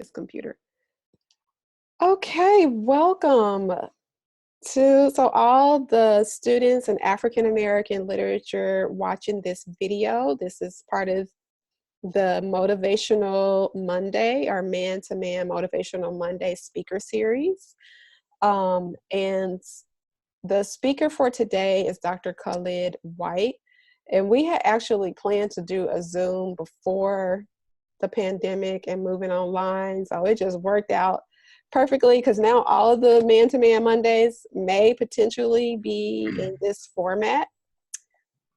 this computer. Okay, welcome so all the students in African American literature watching this video. This is part of the Motivational Monday, our Man-to-Man Motivational Monday speaker series. And the speaker for today is Dr. Khalid White. And we had actually planned to do a Zoom before the pandemic and moving online. So it just worked out perfectly, because now all of the Man-to-Man Mondays may potentially be in this format.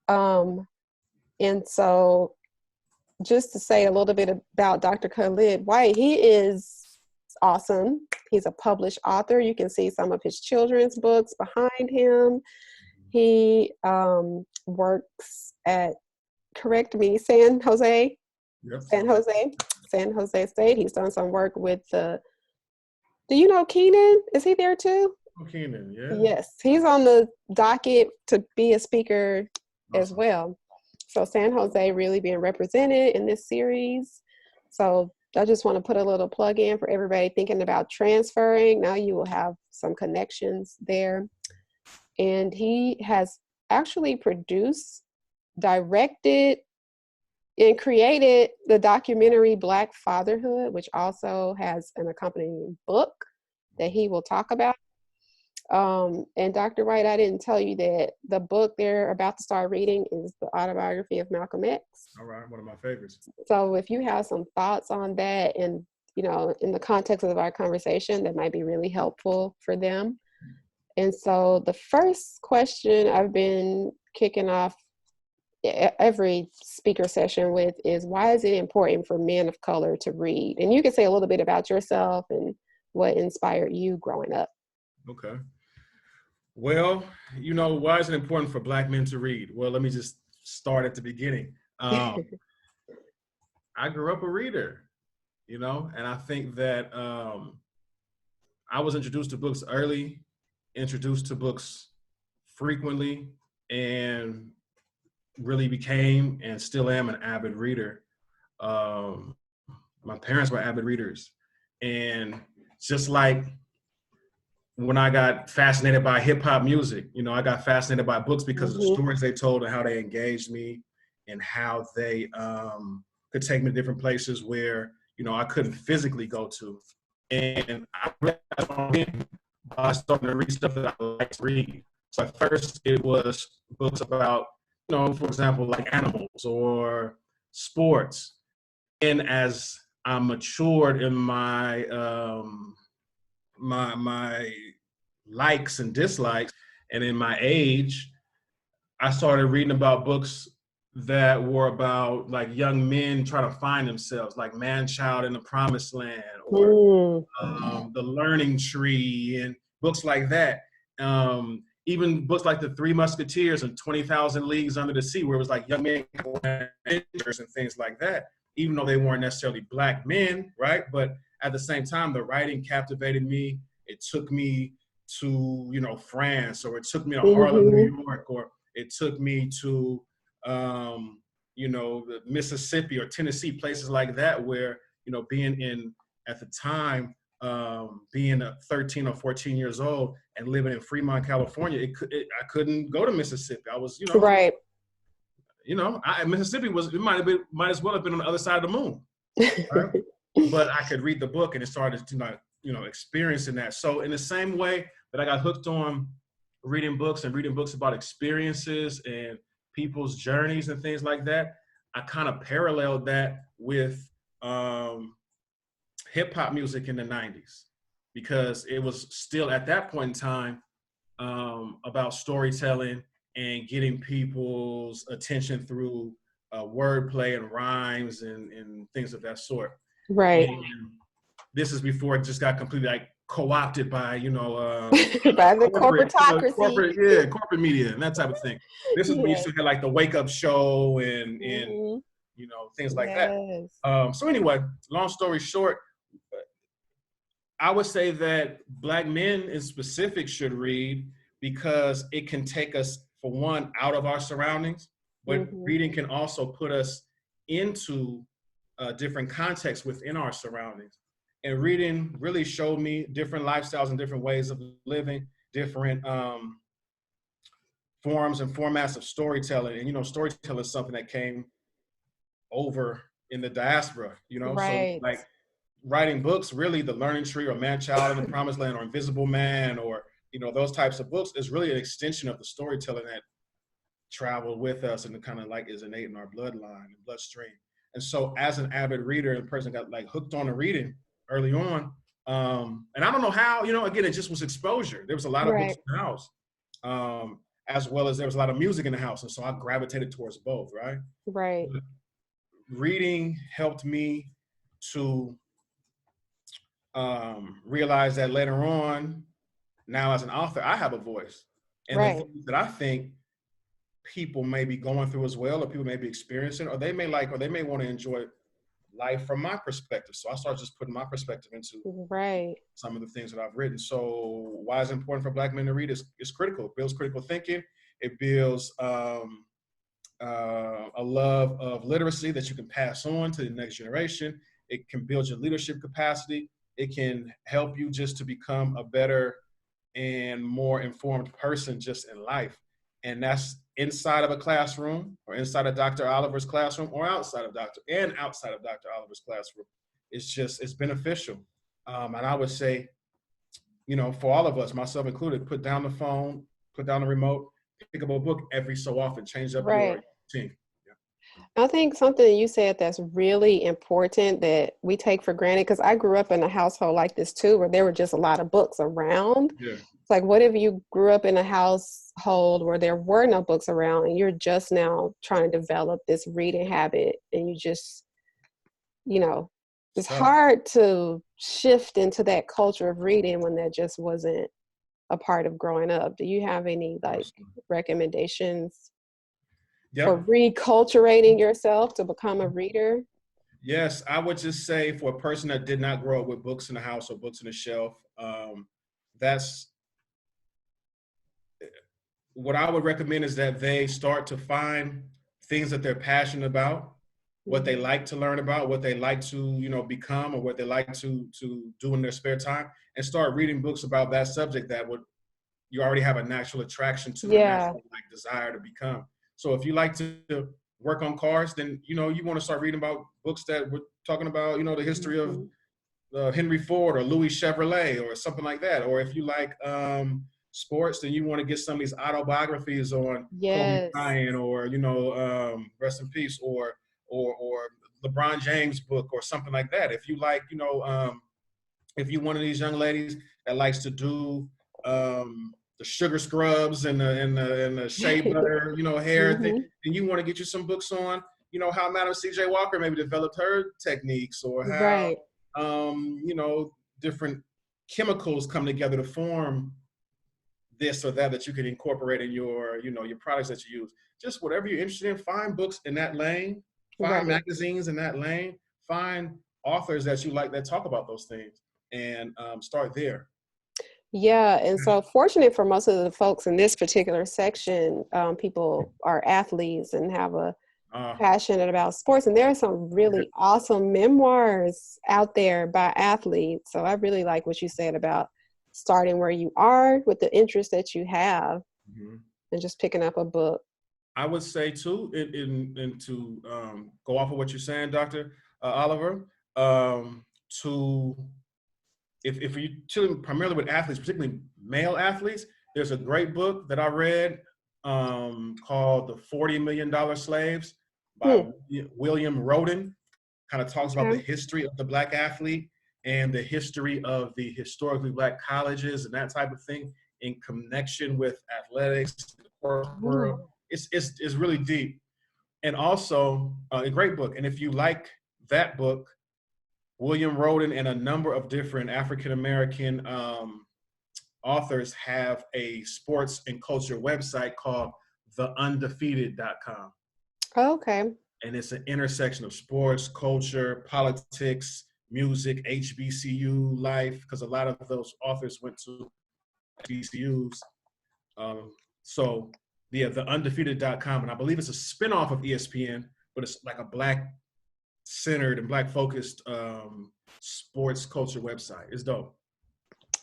And so just to say a little bit about Dr. Khalid White, he is awesome. He's a published author. You can see some of his children's books behind him. He works at, correct me, San Jose? Yep. San Jose State. He's done some work with the, do you know Keenan? Is he there too? Oh, Keenan, yeah. Yes, he's on the docket to be a speaker as well. So San Jose really being represented in this series. So I just want to put a little plug in for everybody thinking about transferring. Now you will have some connections there. And he has actually produced, directed, and created the documentary Black Fatherhood, which also has an accompanying book that he will talk about. And Dr. White, I didn't tell you that the book they're about to start reading is the autobiography of Malcolm X. All right, one of my favorites. So if you have some thoughts on that, and you know, in the context of our conversation, that might be really helpful for them. And so the first question I've been kicking off every speaker session with is, why is it important for men of color to read? And you can say a little bit about yourself and what inspired you growing up. Okay. Well, you know, why is it important for Black men to read? Well, let me just start at the beginning. I grew up a reader, you know, and I think that I was introduced to books early, introduced to books frequently, and really became and still am an avid reader. My parents were avid readers. And just like when I got fascinated by hip hop music, you know, I got fascinated by books because of the stories they told and how they engaged me and how they could take me to different places where, you know, I couldn't physically go to. And I realized by starting to read stuff that I like to read. So at first it was books about, you know, for example, like animals or sports. And as I matured in my my likes and dislikes, and in my age, I started reading about books that were about like young men trying to find themselves, like Manchild in the Promised Land, or The Learning Tree, and books like that. Even books like The Three Musketeers and 20,000 Leagues Under the Sea, where it was like young men and things like that, even though they weren't necessarily Black men, right? But at the same time, the writing captivated me. It took me to, you know, France, or it took me to Harlem, New York, or it took me to, you know, Mississippi or Tennessee, places like that, where, you know, being in, at the time, being 13 or 14 years old and living in Fremont, California, I couldn't go to Mississippi. I was, you know, right. You know, Mississippi might as well have been on the other side of the moon. Right? But I could read the book, and it started to, you know, experiencing that. So in the same way that I got hooked on reading books and reading books about experiences and people's journeys and things like that, I kind of paralleled that with hip hop music in the 90s, because it was still at that point in time about storytelling and getting people's attention through wordplay and rhymes and things of that sort. Right. And this is before it just got completely like co-opted by, you know, by the corporatocracy. Corporate media and that type of thing. This is when you still had like the Wake Up Show and you know, things like that. So anyway, long story short, I would say that Black men in specific should read, because it can take us, for one, out of our surroundings, but reading can also put us into different contexts within our surroundings. And reading really showed me different lifestyles and different ways of living, different forms and formats of storytelling. And, you know, storytelling is something that came over in the diaspora, you know? So Right. like writing books, really the Learning Tree or Manchild in the Promised Land or Invisible Man or, you know, those types of books is really an extension of the storytelling that traveled with us and kind of like is innate in our bloodline and bloodstream. And so as an avid reader and person got like hooked on the reading early on, and I don't know how, you know, again, it just was exposure. There was a lot of books Right. in the house, as well as there was a lot of music in the house. And so I gravitated towards both, right? Right. But reading helped me to realize that later on, now as an author, I have a voice. And the Right. things that I think people may be going through as well, or people may be experiencing, or they may like, or they may want to enjoy life from my perspective. So I started just putting my perspective into Right. some of the things that I've written. So why is it important for Black men to read? It's critical. It builds critical thinking. It builds a love of literacy that you can pass on to the next generation. It can build your leadership capacity. It can help you just to become a better and more informed person just in life. And that's inside of a classroom or inside of Dr. Oliver's classroom or outside of Dr. Oliver's classroom. It's beneficial. And I would say, you know, for all of us, myself included, put down the phone, put down the remote, pick up a book every so often, change up your Right. routine. I think something you said that's really important that we take for granted, because I grew up in a household like this too, where there were just a lot of books around. Yeah. It's like, what if you grew up in a household where there were no books around and you're just now trying to develop this reading habit and you just, you know, it's hard to shift into that culture of reading when that just wasn't a part of growing up. Do you have any like recommendations for Yep. reculturating yourself to become a reader? Yes, I would just say for a person that did not grow up with books in the house or books in the shelf, that's what I would recommend is that they start to find things that they're passionate about, what they like to learn about, what they like to, you know, become, or what they like to do in their spare time, and start reading books about that subject that would you already have a natural attraction to, a Yeah. natural like desire to become. So if you like to work on cars, then you know you want to start reading about books that we're talking about, you know, the history of Henry Ford or Louis Chevrolet or something like that. Or if you like sports, then you want to get some of these autobiographies on Kobe Yes. Bryant or, you know, rest in peace, or LeBron James book or something like that. If you like, you know, if you're one of these young ladies that likes to do the sugar scrubs and the shea butter, you know, hair thing, and you want to get you some books on, you know, how Madam C.J. Walker maybe developed her techniques, or how, Right. you know, different chemicals come together to form this or that you can incorporate in your, you know, your products that you use. Just whatever you're interested in, find books in that lane, find Right. magazines in that lane, find authors that you like that talk about those things, and start there. Yeah, and so fortunate for most of the folks in this particular section, people are athletes and have a passionate about sports, and there are some really awesome memoirs out there by athletes. So I really like what you said about starting where you are with the interest that you have, and just picking up a book. I would say too, and to go off of what you're saying, Dr. Oliver, to if you're dealing primarily with athletes, particularly male athletes, there's a great book that I read called The $40 Million Slaves by William RHODEN. Kind of talks about the history of the Black athlete and the history of the historically Black colleges and that type of thing in connection with athletics, the corporate world. It's really deep. And also a great book. And if you like that book, William RHODEN and a number of different African-American authors have a sports and culture website called theundefeated.com. Okay. And it's an intersection of sports, culture, politics, music, HBCU life, because a lot of those authors went to HBCUs. So yeah, theundefeated.com, and I believe it's a spinoff of ESPN, but it's like a Black centered and Black focused sports culture website. It's dope.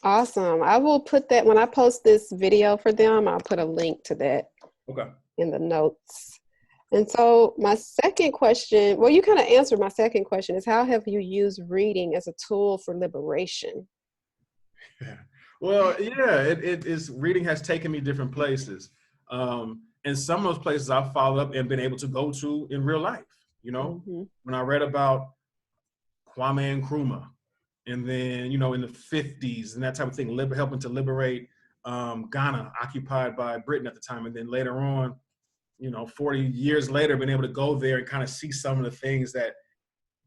Awesome. I will put that when I post this video for them, I'll put a link to that Okay. in the notes. And so my second question, well, you kind of answered my second question, is how have you used reading as a tool for liberation? Yeah. Well, yeah, it is. Reading has taken me different places. And some of those places I've followed up and been able to go to in real life. You know, Mm-hmm. when I read about Kwame Nkrumah, and then, you know, in the 50s and that type of thing, helping to liberate Ghana, occupied by Britain at the time. And then later on, you know, 40 years later, been able to go there and kind of see some of the things that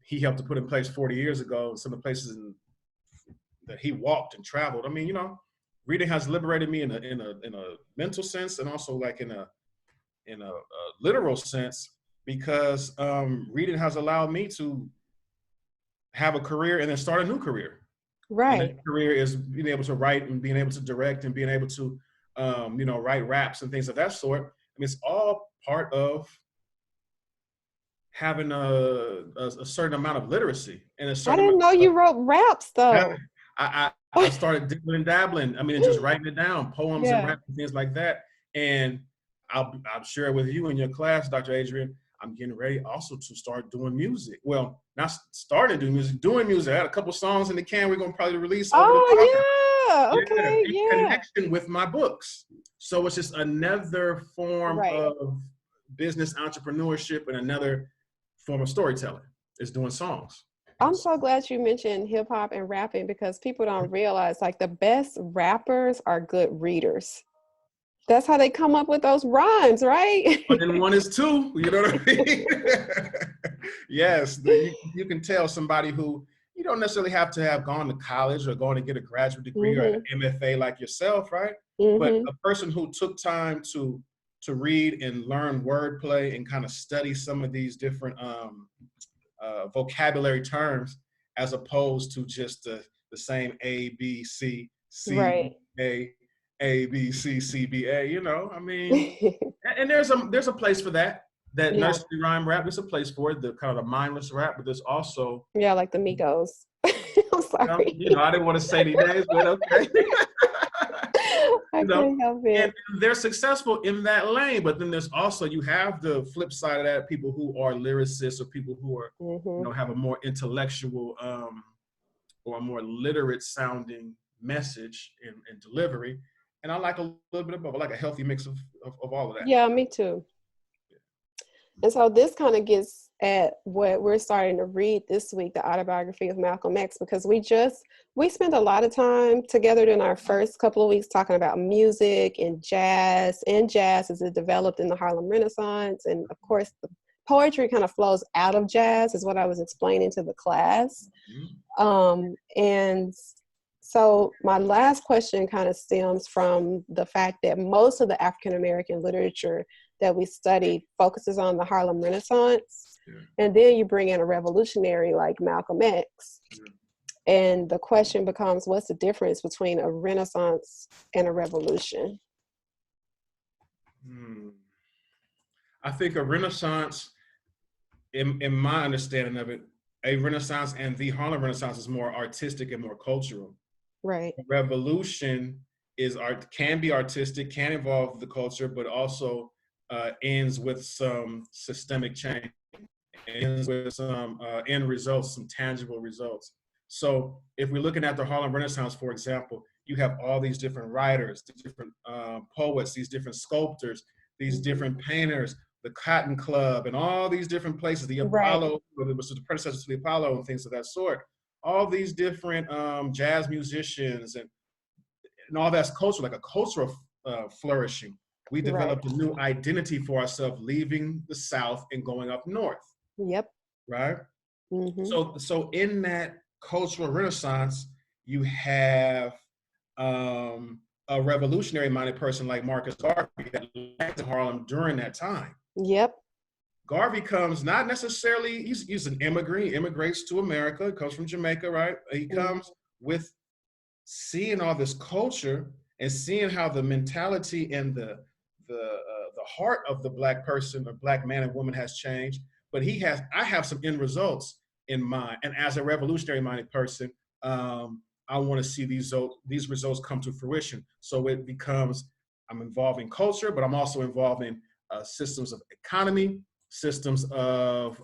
he helped to put in place 40 years ago, and some of the places that he walked and traveled. I mean, you know, reading has liberated me in a mental sense, and also like in a literal sense, because reading has allowed me to have a career and then start a new career. And Right. that career is being able to write and being able to direct and being able to, you know, write raps and things of that sort. I mean, it's all part of having a certain amount of literacy and a I certain didn't amount know of, you wrote raps though. I started dibbling and dabbling. I mean, and just writing it down, poems and Yeah. rap and things like that. And I'll share with you in your class, Dr. Adrian. I'm getting ready also to start doing music. Well, not starting to do music, doing music. I had a couple songs in the can we're going to probably release over the summer. Oh yeah. Yeah, Okay. in Yeah. connection with my books. So it's just another form Right. of business entrepreneurship and another form of storytelling. Is doing songs. I'm so glad you mentioned hip hop and rapping because people don't realize like the best rappers are good readers. That's how they come up with those rhymes, right? But then one is two, you know what I mean? Yes, you can tell somebody who, you don't necessarily have to have gone to college or going to get a graduate degree or an Mhm. MFA like yourself, right? But Mhm. a person who took time to read and learn wordplay and kind of study some of these different vocabulary terms, as opposed to just the same A, B, C, C, B, Right. A, B, C, C, B, A, you know, I mean, and there's a place for that. That Yeah. nursery rhyme rap, there's a place for it, the kind of the mindless rap, but there's also, Yeah, like the Migos. I'm sorry. you know, I didn't want to say these names, but okay. I You know, can't help and it. they're successful in that lane. But then there's also, you have the flip side of that, people who are lyricists or people who are, you Mhm. know, have a more intellectual or a more literate sounding message and delivery. And I like a little bit of both. I like a healthy mix of all of that. Yeah, me too. And so this kind of gets at what we're starting to read this week, the autobiography of Malcolm X, because we spent a lot of time together in our first couple of weeks talking about music and jazz as it developed in the Harlem Renaissance. And of course, the poetry kind of flows out of jazz is what I was explaining to the class. And so my last question kind of stems from the fact that most of the African-American literature that we study focuses on the Harlem Renaissance. Yeah. And then you bring in a revolutionary like Malcolm X. Yeah. And the question becomes, what's the difference between a Renaissance and a revolution? I think a Renaissance, in my understanding of it, a Renaissance and the Harlem Renaissance is more artistic and more cultural. Right. Revolution can be artistic, can involve the culture, but also ends with some systemic change, ends with some end results, some tangible results. So if we're looking at the Harlem Renaissance, for example, you have all these different writers, these different poets, these different sculptors, these different painters, the Cotton Club, and all these different places, the Apollo, which was the predecessor to the Apollo and things of that sort. All these different jazz musicians and all that's culture, like a cultural flourishing. We developed a new identity for ourselves, leaving the South and going up north. Yep. Right. So in that cultural renaissance, you have a revolutionary-minded person like Marcus Garvey that lived in Harlem during that time. Yep. Garvey comes not necessarily, he's an immigrant, he immigrates to America, comes from Jamaica, right? He comes with seeing all this culture and seeing how the mentality and the heart of the Black person or Black man and woman has changed. But I have some end results. in mind. And as a revolutionary minded person, I want to see these results come to fruition. So it becomes, I'm involved in culture, but I'm also involved in systems of economy, systems of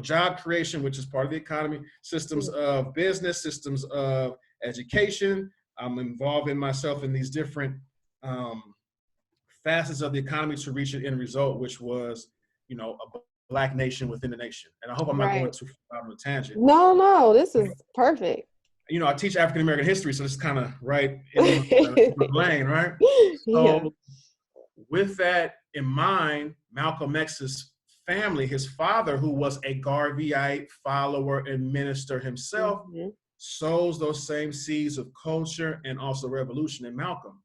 job creation, which is part of the economy, systems of business, systems of education. I'm involving myself in these different facets of the economy to reach an end result, which was, a Black nation within the nation. And I hope I'm not going too far on a tangent. No, this is perfect. I teach African American history, so it's kind of right in my lane, right? So with that in mind, Malcolm X's family, his father, who was a Garveyite follower and minister himself, sows those same seeds of culture and also revolution in Malcolm.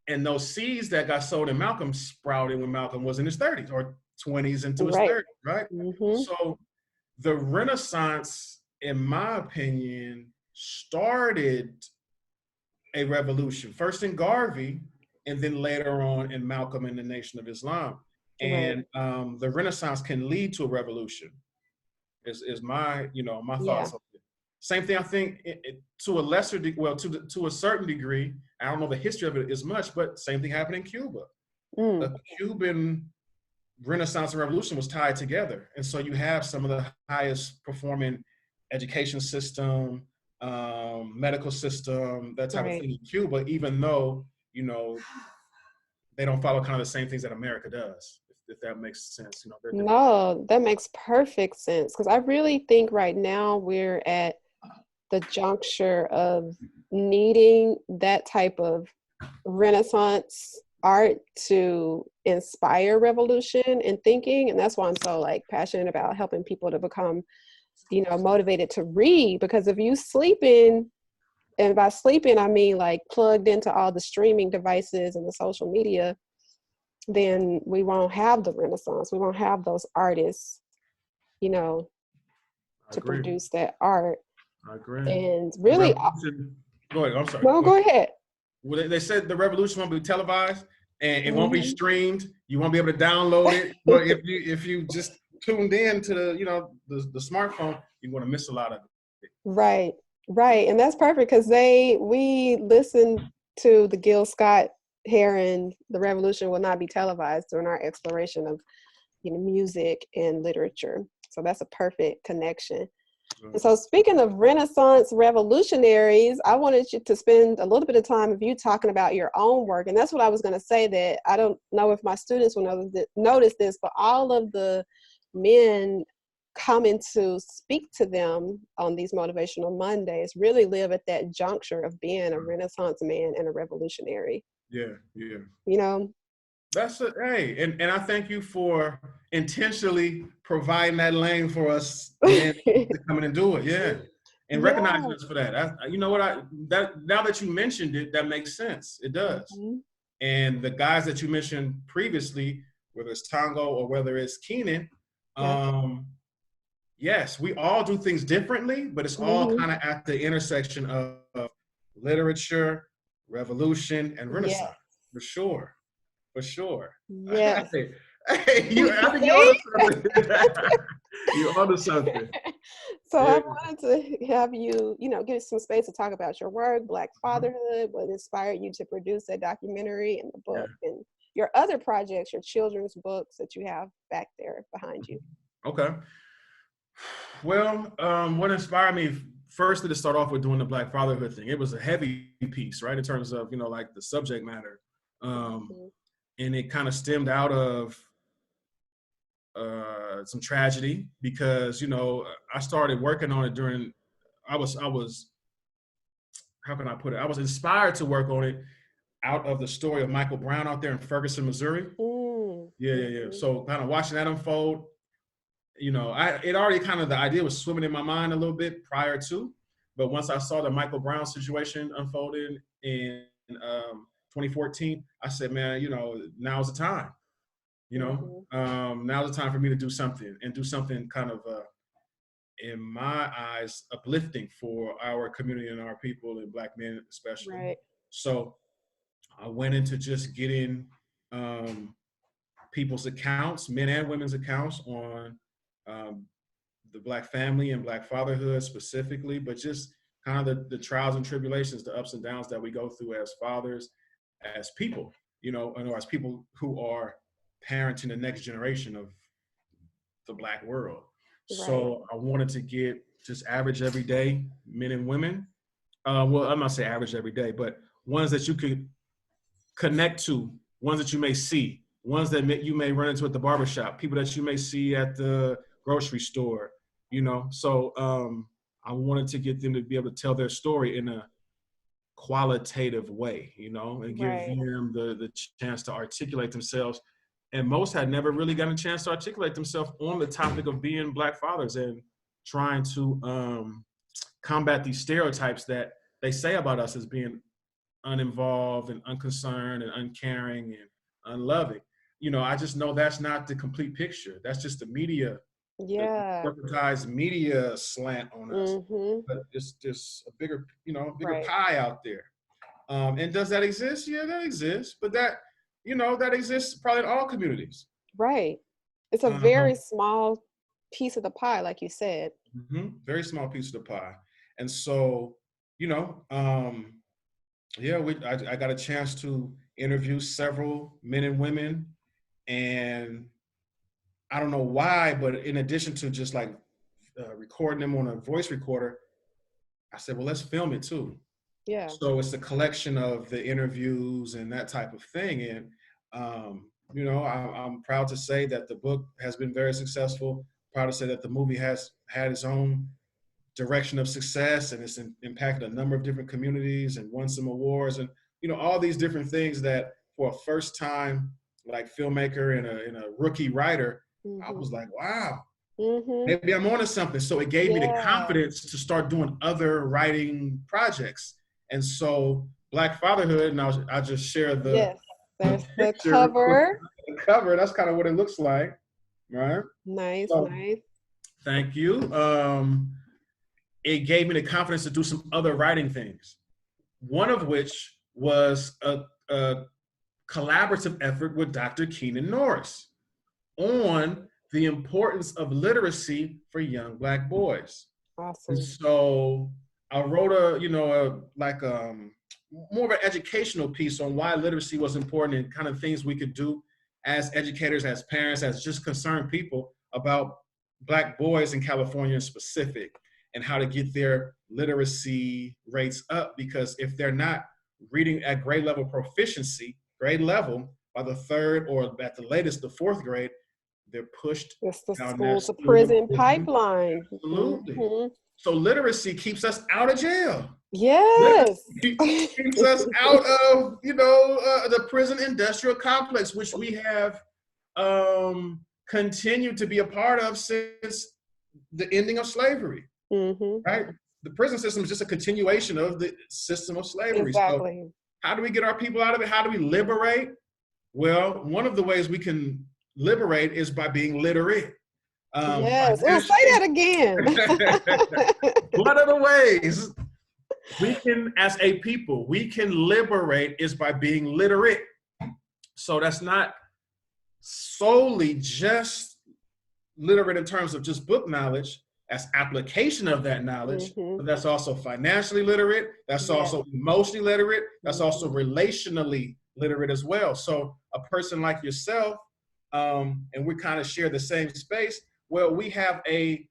And those seeds that got sowed in Malcolm sprouted when Malcolm was in his 30s or 20s into his 30s, right? So the Renaissance, in my opinion, started a revolution, first in Garvey, and then later on in Malcolm and the Nation of Islam. And the Renaissance can lead to a revolution, is my, my thoughts on it. Same thing, I think, to a lesser degree, well, to a certain degree, I don't know the history of it as much, but same thing happened in Cuba. The Cuban Renaissance and Revolution was tied together. And so you have some of the highest performing education system, medical system, that type of thing in Cuba, even though, they don't follow kind of the same things that America does, if that makes sense. No, that makes perfect sense. Because I really think right now we're at the juncture of needing that type of Renaissance art to inspire revolution and thinking. And that's why I'm so passionate about helping people to become, motivated to read. Because if you sleeping, and by sleeping, I mean plugged into all the streaming devices and the social media, then we won't have the Renaissance. We won't have those artists, to produce that art. I agree. And really, go ahead. I'm sorry. No, go ahead. Well, they said the revolution won't be televised and it won't be streamed. You won't be able to download it. But if you just tuned in to the smartphone, you're going to miss a lot of it. Right. And that's perfect because we listened to the Gil Scott Heron, The Revolution Will Not Be Televised, during our exploration of music and literature. So that's a perfect connection. And so speaking of Renaissance revolutionaries, I wanted you to spend a little bit of time with you talking about your own work. And that's what I was going to say, that I don't know if my students will notice this, but all of the men coming to speak to them on these Motivational Mondays really live at that juncture of being a Renaissance man and a revolutionary. Yeah. That's it. Hey, and I thank you for intentionally providing that lane for us to come in and do it. Yeah. And recognizing us for that. Now that you mentioned it, that makes sense. It does. And the guys that you mentioned previously, whether it's Tango or whether it's Keenan, yes, we all do things differently, but it's all kind of at the intersection of literature, revolution, and Renaissance. For sure. Yes. Hey, I think you're onto something. You're onto something. So I wanted to have you, give some space to talk about your work, Black fatherhood, what inspired you to produce that documentary and the book, and your other projects, your children's books that you have back there behind you. Okay. Well, what inspired me firstly to start off with doing the Black fatherhood thing, it was a heavy piece, right, in terms of, the subject matter. And it kind of stemmed out of some tragedy because, I started working on it during, I was, how can I put it? I was inspired to work on it out of the story of Michael Brown out there in Ferguson, Missouri. Yeah. So kind of watching that unfold, it already the idea was swimming in my mind a little bit prior to, but once I saw the Michael Brown situation unfolded in 2014, I said, man, now's the time. Now's the time for me to do something and do something kind of, in my eyes, uplifting for our community and our people and Black men especially. Right. So I went into just getting people's accounts, men and women's accounts on the Black family and Black fatherhood specifically, but just kind of the trials and tribulations, the ups and downs that we go through as fathers, as people, and as people who are parenting the next generation of the Black world. Right. So I wanted to get just average everyday men and women. Well, I'm not saying average every day, but ones that you could connect to, ones that you may see, ones that you may run into at the barbershop, people that you may see at the grocery store, So I wanted to get them to be able to tell their story in a qualitative way, and give Right. them the chance to articulate themselves. And most had never really gotten a chance to articulate themselves on the topic of being Black fathers and trying to combat these stereotypes that they say about us as being uninvolved and unconcerned and uncaring and unloving. I just know that's not the complete picture. That's just the media, the corporatized media slant on us. Mm-hmm. But it's just a bigger, Right. pie out there. And does that exist? Yeah, that exists. But that exists probably in all communities. Right. It's a very small piece of the pie, like you said. Very small piece of the pie. And so, I got a chance to interview several men and women, and I don't know why, but in addition to just like recording them on a voice recorder, I said, well, let's film it too. Yeah. So it's a collection of the interviews and that type of thing. And, I'm proud to say that the book has been very successful. Proud to say that the movie has had its own direction of success, and it's impacted a number of different communities and won some awards, and all these different things that for a first time like filmmaker and a rookie writer, I was like, wow, maybe I'm onto something. So it gave me the confidence to start doing other writing projects. And so Black Fatherhood, and I'll just share the there's the cover. The cover, that's kind of what it looks like, right? Nice. Thank you. It gave me the confidence to do some other writing things. One of which was a collaborative effort with Dr. Keenan Norris on the importance of literacy for young Black boys. Awesome. And so I wrote more of an educational piece on why literacy was important and kind of things we could do as educators, as parents, as just concerned people about Black boys in California in specific, and how to get their literacy rates up. Because if they're not reading at grade level proficiency, grade level, by the third or at the latest, the fourth grade, they're pushed down school to prison pipeline. Absolutely. So literacy keeps us out of jail. Yes. Keeps us out of, the prison industrial complex, which we have continued to be a part of since the ending of slavery. Right? The prison system is just a continuation of the system of slavery. Exactly. So how do we get our people out of it? How do we liberate? Well, one of the ways we can liberate is by being literate. Yes, say that again. One of the ways we can, as a people, we can liberate is by being literate. So that's not solely just literate in terms of just book knowledge, as application of that knowledge, but that's also financially literate, that's also emotionally literate, that's also relationally literate as well. So a person like yourself, and we kind of share the same space, well, we have a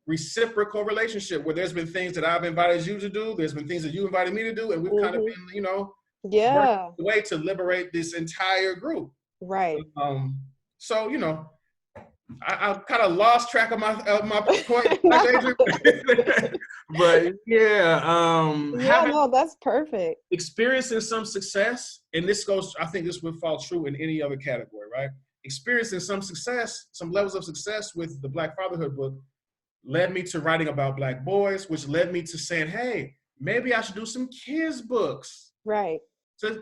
reciprocal relationship where there's been things that I've invited you to do, there's been things that you invited me to do, and we've kind of been, working the way to liberate this entire group. Right. So, I kind of lost track of my point, but no, that's perfect. Experiencing some success, and I think this would fall true in any other category, right? Experiencing some success, some levels of success with the Black Fatherhood book led me to writing about Black boys, which led me to saying, hey, maybe I should do some kids books. Right. So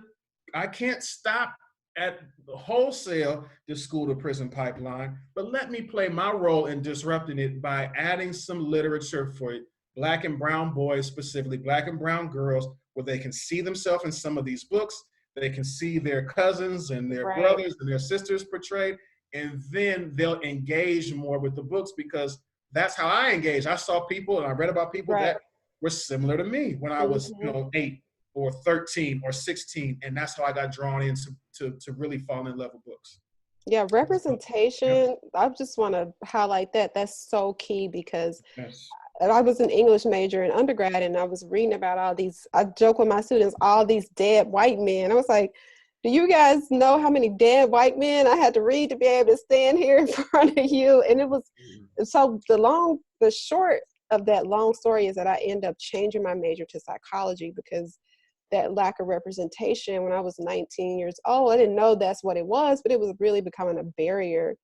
I can't stop at wholesale the school to prison pipeline, but let me play my role in disrupting it by adding some literature for Black and brown boys, specifically Black and brown girls, where they can see themselves in some of these books, they can see their cousins and their brothers and their sisters portrayed, and then they'll engage more with the books, because that's how I engage. I saw people and I read about people Right. that were similar to me when I was, Mm-hmm. 8 or 13 or 16. And that's how I got drawn into to really fall in love with books. Yeah, So, yep. representation. I just want to highlight that. That's so key because Yes. I was an English major in undergrad and I was reading about all these, I joke with my students, all these dead white men. I was like, do you guys know how many dead white men I had to read to be able to stand here in front of you? And it was, so the short of that long story is that I ended up changing my major to psychology because that lack of representation when I was 19 years old, I didn't know that's what it was, but it was really becoming a barrier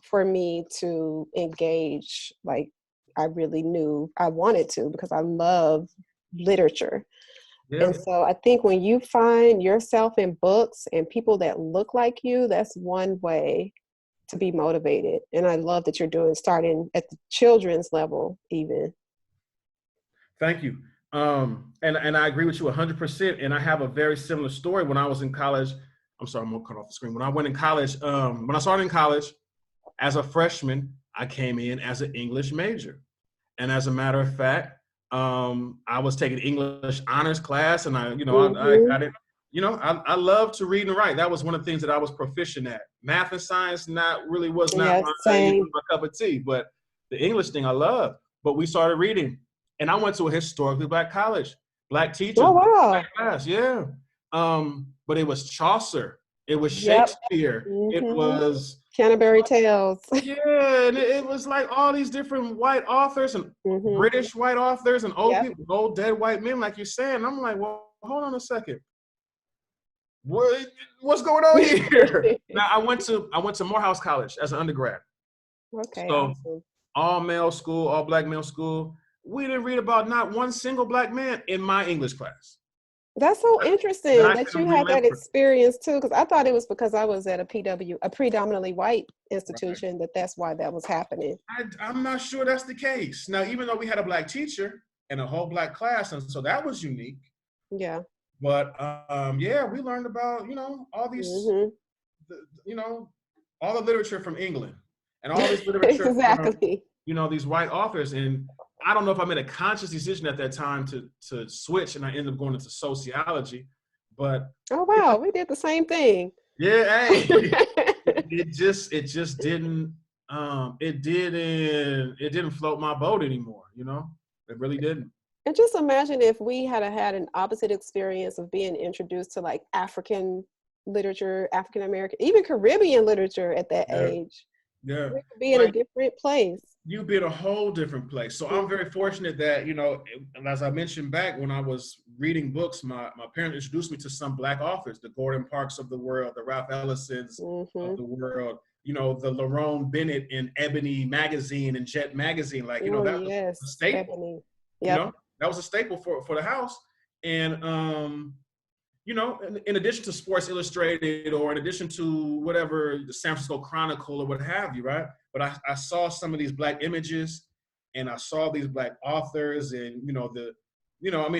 for me to engage like I really knew I wanted to because I love literature. Yeah. And so I think when you find yourself in books and people that look like you, that's one way to be motivated. And I love that you're starting at the children's level even. Thank you. And I agree with you 100%. And I have a very similar story. When I was in college, I'm sorry, I'm gonna cut off the screen. When I went in college, when I started in college as a freshman, I came in as an English major. And as a matter of fact, I was taking English honors class, and I Mm-hmm. didn't, I love to read and write. That was one of the things that I was proficient at. Math and science was not Yeah, same. my cup of tea, but the English thing I love. But we started reading, and I went to a historically Black college, Black teachers, Oh, Black wow. class, yeah. But it was Chaucer, it was Yep. Shakespeare, it Mm-hmm. was Canterbury Tales. yeah, and it was like all these different white authors and Mm-hmm. British white authors and old Yep. people, old dead white men, like you're saying. I'm like, well, hold on a second. What's going on here? Now I went to Morehouse College as an undergrad. Okay, So awesome. all male school, all Black male school. We didn't read about not one single Black man in my English class That's so that interesting I that can you had that remember. experience too, because I thought it was because I was at a predominantly white Right. institution, that's why that was happening. I'm not sure that's the case. Now, even though we had a Black teacher and a whole Black class, and so that was unique. Yeah. But yeah, we learned about all these Hmm. all the literature from England and all this literature from Exactly. these white authors. And I don't know if I made a conscious decision at that time to switch, and I ended up going into sociology. But Oh, yeah, wow, we did the same thing. yeah, hey, it just didn't it didn't float my boat anymore. It really didn't. And just imagine if we had an opposite experience of being introduced to like African literature, African American, even Caribbean literature at that Yeah, age. yeah. We could be in a Like, different place. you'd be in a whole different place. So I'm very fortunate that, as I mentioned back when I was reading books, my parents introduced me to some Black authors, the Gordon Parks of the world, the Ralph Ellisons of Mm-hmm. the world, the Lerone Bennett in Ebony magazine and Jet magazine. Like, Oh, that was a yes, staple, Ebony. you Yep. know, that was a staple for the house. And, in addition to Sports Illustrated or in addition to whatever, the San Francisco Chronicle or what have you, right? But I saw some of these Black images and I saw these Black authors and,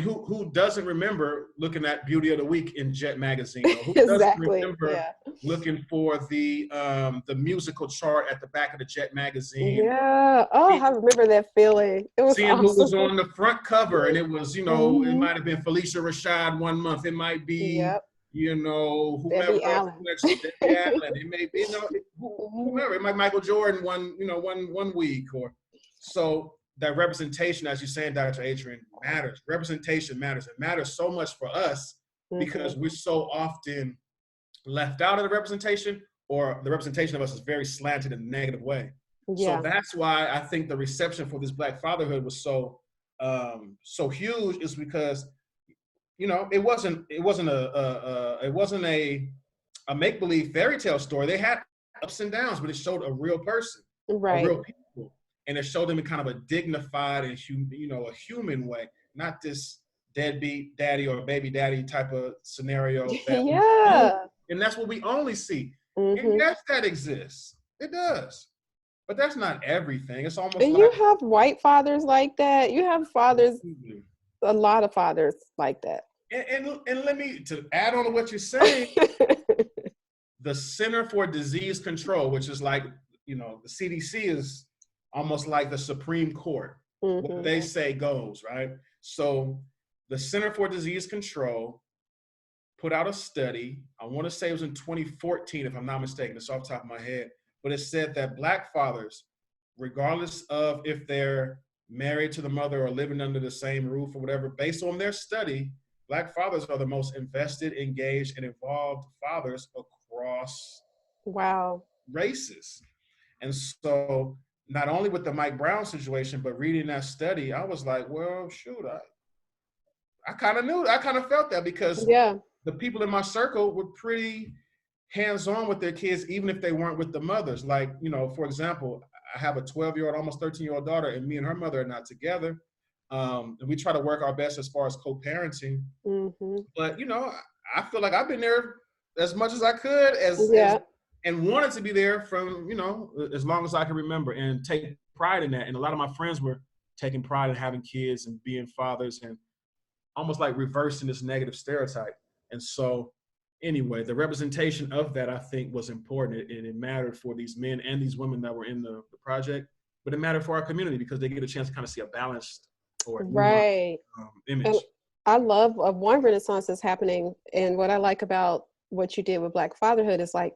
who doesn't remember looking at Beauty of the Week in Jet magazine, or who doesn't Exactly. remember Yeah. looking for the musical chart at the back of the Jet magazine, Yeah. Oh, I remember that feeling. It was seeing who awesome. was on the front cover, and it was, it Hmm. might have been Felicia Rashad one month, it might be, Yep. whomever Debbie else Allen. next, Debbie Allen, it may be, Mhm. whomever, it might be Michael Jordan one week, or so. That representation, as you're saying, Dr. Adrian, matters. Representation matters. It matters so much for us because Mhm. we're so often left out of the representation, or the representation of us is very slanted in a negative way. So Yeah. that's why I think the reception for this Black fatherhood was so huge, is because it wasn't a make believe fairy tale story. They had ups and downs, but it showed a real person, a Right. real people, and it showed them in kind of a dignified and a human way, not this deadbeat daddy or baby daddy type of scenario that we own, Yeah. and that's what we only see. And Mhm. yes, that exists. It does. But that's not everything. It's almost And you like, have white fathers like that. You have fathers, and, a lot of fathers like that. and let me, to add on to what you're saying, the Center for Disease Control, which is like, you know, the CDC is almost like the Supreme Court. What they say goes, right? So the Center for Disease Control put out a study. I want to say it was in 2014, if I'm not mistaken. It's off the top of my head. But it said that Black fathers, regardless of if they're married to the mother or living under the same roof or whatever, based on their study, Black fathers are the most invested, engaged, and involved fathers across races. And so not only with the Mike Brown situation, but reading that study, I was like, well, shoot, I kind of felt that, because the people in my circle were pretty hands-on with their kids, even if they weren't with the mothers. Like, you know, for example, I have a 12-year-old, almost 13-year-old daughter, and me and her mother are not together. And we try to work our best as far as co-parenting. But, you know, I feel like I've been there as much as I could and wanted to be there from, you know, as long as I can remember, and take pride in that. And a lot of my friends were taking pride in having kids and being fathers, and almost like reversing this negative stereotype. And so anyway, the representation of that, I think, was important, and it mattered for these men and these women that were in the project, but it mattered for our community because they get a chance to kind of see a balanced or image. And I love one renaissance that's happening, and what I like about what you did with Black fatherhood is like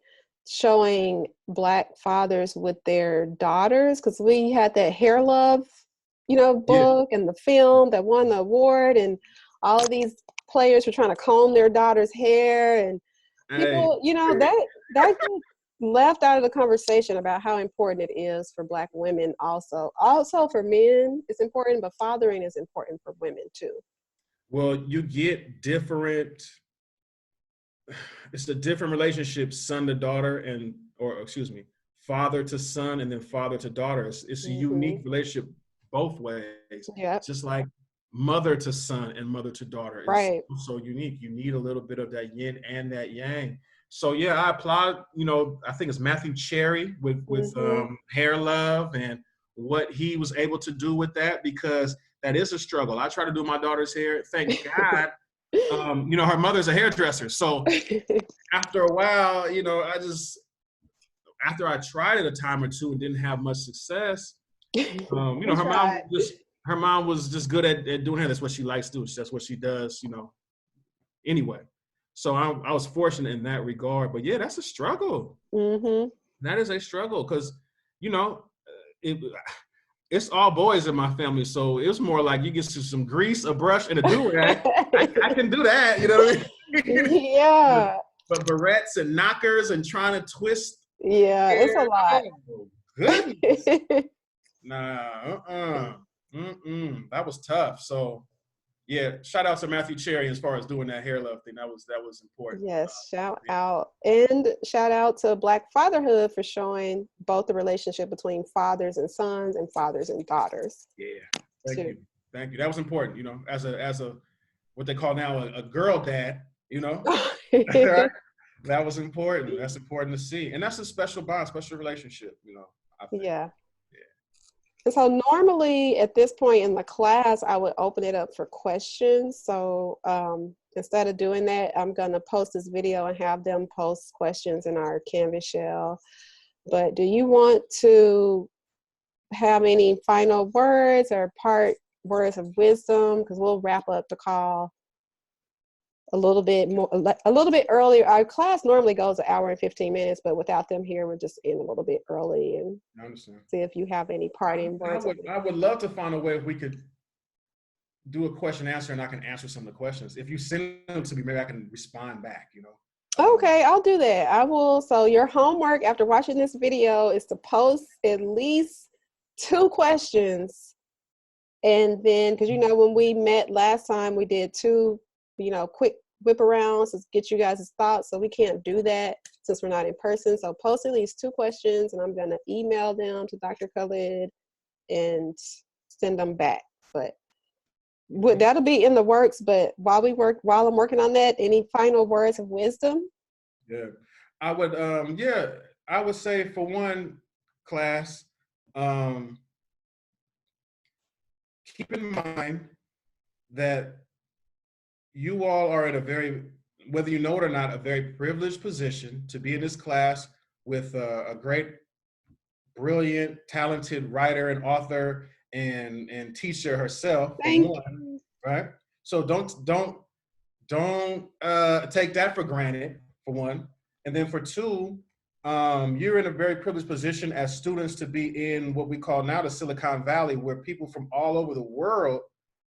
showing Black fathers with their daughters, because we had that Hair Love, you know, book and the film that won the award, and all of these players were trying to comb their daughter's hair, and people, you know, that gets left out of the conversation about how important it is for Black women. Also for men it's important, but fathering is important for women too. Well, you get different, it's a different relationship, son to daughter, father to son, and then father to daughter. It's a unique relationship both ways. It's just like mother to son and mother to daughter. It's so unique. You need a little bit of that yin and that yang. So yeah, I applaud, you know, I think it's Matthew Cherry with Hair Love and what he was able to do with that, because that is a struggle. I try to do my daughter's hair. Thank God, you know, her mother's a hairdresser. So after a while, you know, after I tried it a time or two and didn't have much success, you know, her mom was just good at doing hair. That's what she likes to do. That's what she does, you know. Anyway, so I was fortunate in that regard. But yeah, that's a struggle. That is a struggle, because, you know, it's all boys in my family, so it was more like you get some grease, a brush, and a do-rag. I can do that, you know what I mean? Yeah. But barrettes and knockers and trying to twist. Yeah, it's a lot. Oh, goodness. That was tough. So yeah, shout out to Matthew Cherry as far as doing that Hair Love thing. That was important. Yes, shout out. And shout out to Black Fatherhood for showing both the relationship between fathers and sons and fathers and daughters. Yeah, thank you. That was important, you know, as a what they call now a girl dad, you know. That was important. That's important to see. And that's a special bond, special relationship, you know, I think. Yeah. And so normally at this point in the class, I would open it up for questions. So instead of doing that, I'm going to post this video and have them post questions in our Canvas shell. But do you want to have any final words or words of wisdom? Because we'll wrap up the call a little bit earlier. Our class normally goes 1 hour and 15 minutes, but without them here, we're just in a little bit early, and I understand. See if you have any parting words. I would love to find a way if we could do a question answer and I can answer some of the questions. If you send them to me, maybe I can respond back, you know. Okay, I'll do that. I will. So your homework after watching this video is to post at least 2 questions. And then, because, you know, when we met last time, we did 2, you know, quick whip arounds to get you guys' thoughts. So we can't do that since we're not in person. So post at least 2 questions, and I'm going to email them to Dr. Khalid and send them back. But that'll be in the works. But while I'm working on that, any final words of wisdom? Yeah, I would say, for one, class, keep in mind that you all are at a very whether you know it or not, a very privileged position to be in this class with a great, brilliant, talented writer and author and teacher herself, for Thank one, you. right? So don't take that for granted, for one. And then for two, you're in a very privileged position as students to be in what we call now the Silicon Valley, where people from all over the world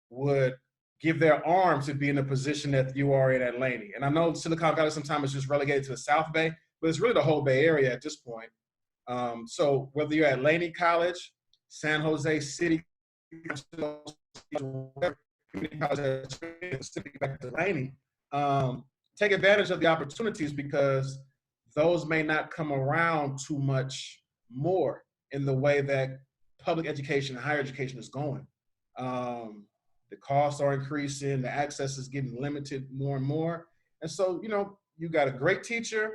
would give their arms to be in the position that you are in at Laney. And I know Silicon Valley sometimes is just relegated to the South Bay, but it's really the whole Bay Area at this point. So whether you're at Laney College, San Jose City, back to Laney, take advantage of the opportunities because those may not come around too much more in the way that public education and higher education is going. The costs are increasing, the access is getting limited more and more. And so, you got a great teacher,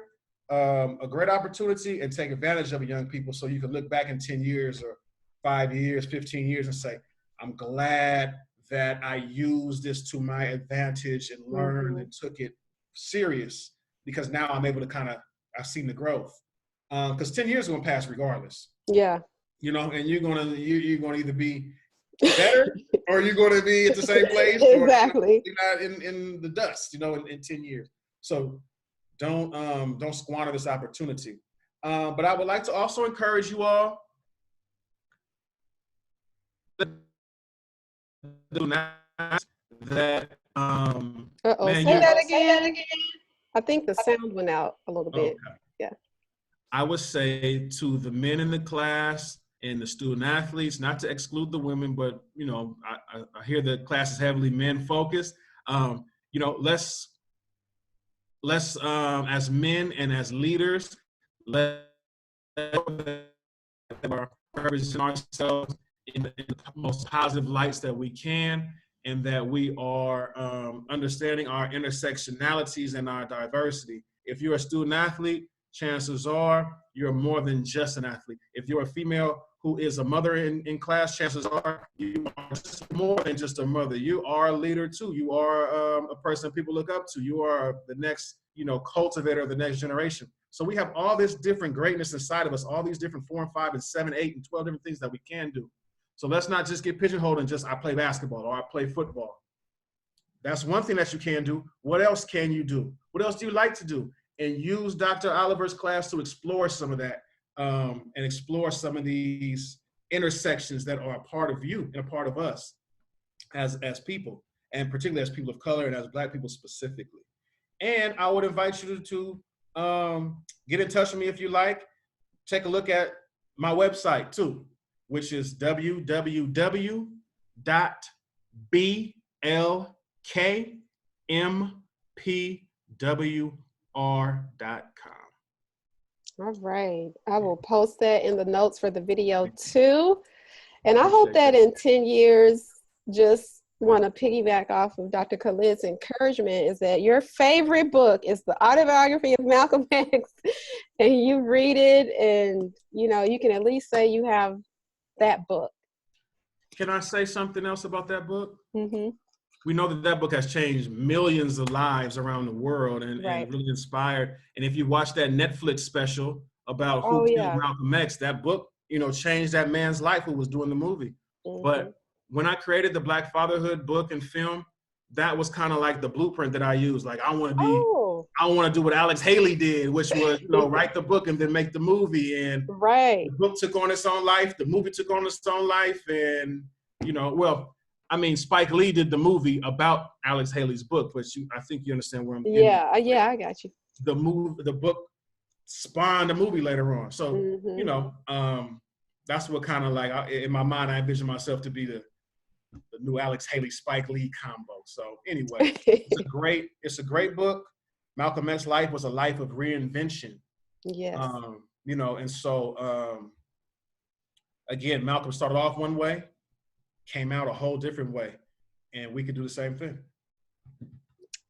a great opportunity, and take advantage of it, young people, so you can look back in 10 years or 5 years, 15 years and say, I'm glad that I used this to my advantage and learned and took it serious, because now I'm able to I've seen the growth. Because 10 years is gonna pass regardless. Yeah. And you're gonna either be better or you're gonna be at the same place Exactly. or not in the dust, in 10 years. So don't squander this opportunity. But I would like to also encourage you all do not that man, Say that again. I think the sound went out a little bit. Okay. Yeah. I would say to the men in the class and the student athletes, not to exclude the women, but I hear the class is heavily men focused. Let's as men and as leaders, let's represent ourselves in the most positive lights that we can, and that we are understanding our intersectionalities and our diversity. If you're a student athlete, chances are you're more than just an athlete. If you're a female who is a mother in class, chances are you are more than just a mother. You are a leader too. You are a person people look up to. You are the next, cultivator of the next generation. So we have all this different greatness inside of us, all these different 4 and 5 and 7, 8 and 12 different things that we can do. So let's not just get pigeonholed and just I play basketball or I play football. That's one thing that you can do. What else can you do? What else do you like to do? And use Dr. Oliver's class to explore some of that and explore some of these intersections that are a part of you and a part of us as people, and particularly as people of color and as Black people specifically. And I would invite you to get in touch with me if you like. Take a look at my website too, which is www.blkmpwr.com. All right. I will post that in the notes for the video too. And I hope that in 10 years, just want to piggyback off of Dr. Khalid's encouragement, is that your favorite book is the autobiography of Malcolm X, and you read it and, you can at least say you have that book. Can I say something else about that book? Mm-hmm. We know that book has changed millions of lives around the world and really inspired. And if you watch that Netflix special about who killed Malcolm X, that book, changed that man's life who was doing the movie. Mm-hmm. But when I created the Black Fatherhood book and film, that was kind of like the blueprint that I used. Like, I want to do what Alex Haley did, which was, write the book and then make the movie. And the book took on its own life. The movie took on its own life. And, Spike Lee did the movie about Alex Haley's book, but I think you understand where I'm getting. Yeah, I got you. The book spawned a movie later on. So, that's what kind of like, in my mind, I envision myself to be the new Alex Haley Spike Lee combo. So anyway, it's a great book. Malcolm X's life was a life of reinvention. Yes. And so again, Malcolm started off one way, came out a whole different way, and we could do the same thing.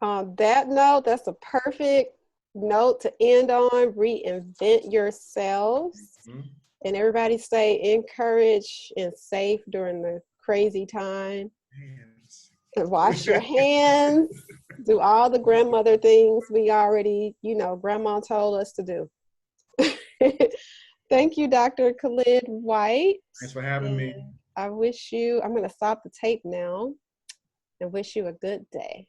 On that note, that's a perfect note to end on. Reinvent yourselves. Mm-hmm. And everybody stay encouraged and safe during the crazy time. And wash your hands. Do all the grandmother things we already, grandma told us to do. Thank you, Dr. Khalid White. Thanks for having me. I'm going to stop the tape now and wish you a good day.